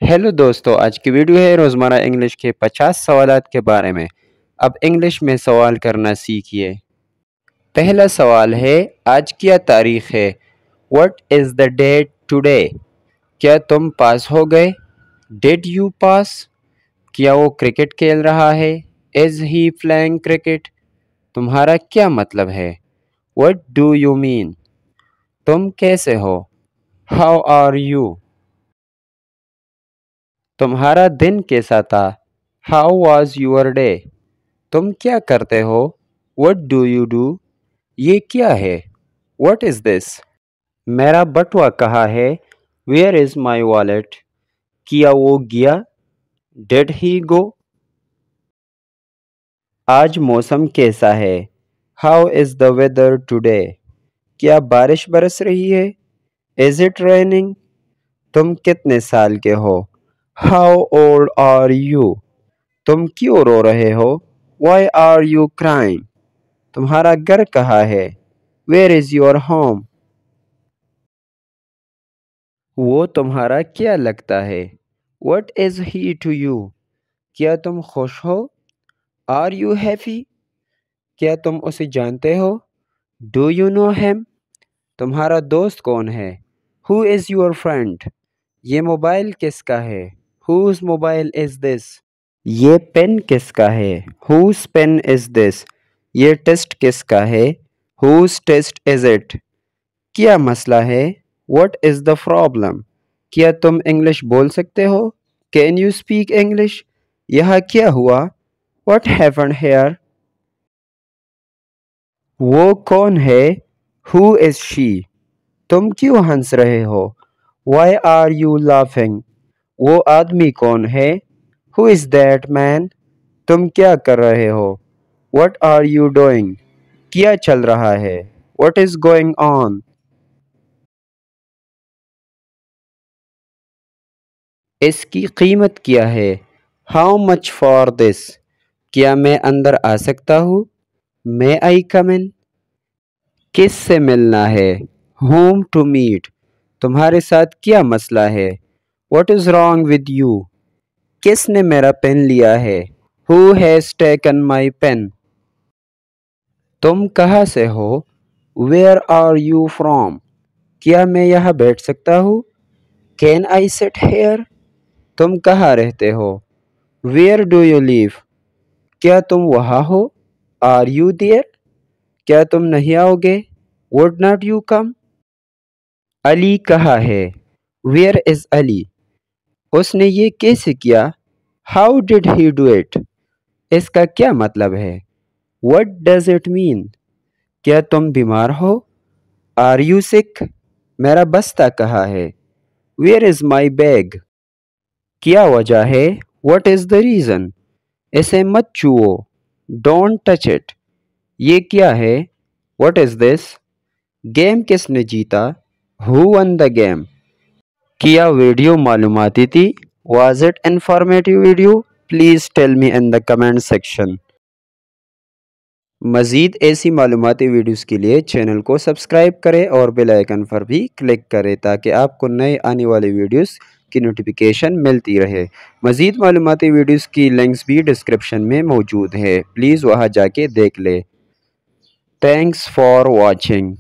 Hello दोस्तों, आज की वीडियो है रोज़मर्रा इंग्लिश के 50 सवालात के बारे में। अब इंग्लिश में सवाल करना सीखिए। पहला सवाल है, आज क्या तारीख है? What is the date today? क्या तुम पास हो गए? Did you pass? क्या वो क्रिकेट खेल रहा है? Is he playing cricket? तुम्हारा क्या मतलब है? What do you mean? तुम कैसे हो? How are you? तुम्हारा दिन कैसा था? How was your day? तुम क्या करते हो? What do you do? ये क्या है? What is this? मेरा बटुआ कहाँ है? Where is my wallet? किया वो गया? Did he go? आज मौसम कैसा है? How is the weather today? क्या बारिश बरस रही है? Is it raining? तुम कितने साल के हो? How old are you? तुम क्यों रो रहे हो? Why are you crying? तुम्हारा घर कहाँ है? Where is your home? वो तुम्हारा क्या लगता है? What is he to you? क्या तुम खुश हो? Are you happy? क्या तुम उसे जानते हो? Do you know him? तुम्हारा दोस्त कौन है? Who is your friend? ये मोबाइल किसका है? Whose mobile is this? ये पेन किसका है? Whose pen is this? ये टेस्ट किसका है? Whose test is it? क्या मसला है? What is the problem? क्या तुम इंग्लिश बोल सकते हो? Can you speak English? यहाँ क्या हुआ? What happened here? वो कौन है? Who is she? तुम क्यों हंस रहे हो? Why are you laughing? वो आदमी कौन है? Who is that man? तुम क्या कर रहे हो? What are you doing? क्या चल रहा है? What is going on? इसकी कीमत क्या है? How much for this? क्या मैं अंदर आ सकता हूँ? मे आई कम इन? किस से मिलना है? Whom to meet? तुम्हारे साथ क्या मसला है? What is wrong with you? किसने मेरा पेन लिया है? Who has taken my pen? तुम कहाँ से हो? Where are you from? क्या मैं यहाँ बैठ सकता हूँ? Can I sit here? तुम कहाँ रहते हो? Where do you live? क्या तुम वहाँ हो? Are you there? क्या तुम नहीं आओगे? Would not you come? Ali कहाँ है? Where is Ali? उसने ये कैसे किया? How did he do it? इसका क्या मतलब है? What does it mean? क्या तुम बीमार हो? Are you sick? मेरा बस्ता कहाँ है? Where is my bag? क्या वजह है? What is the reason? इसे मत छुओ। Don't touch it. ये क्या है? What is this? गेम किसने जीता? Who won the game? क्या वीडियो मालूमाती थी? Was it informative video? Please tell me in the comment section. मज़ीद ऐसी मालूमाती वीडियोस के लिए चैनल को सब्सक्राइब करें और बेल आइकन पर भी क्लिक करें ताकि आपको नए आने वाले वीडियोस की नोटिफिकेशन मिलती रहे। मज़ीद मालूमाती वीडियोस की लिंक्स भी डिस्क्रिप्शन में मौजूद है, प्लीज़ वहां जाके देख ले। Thanks for watching.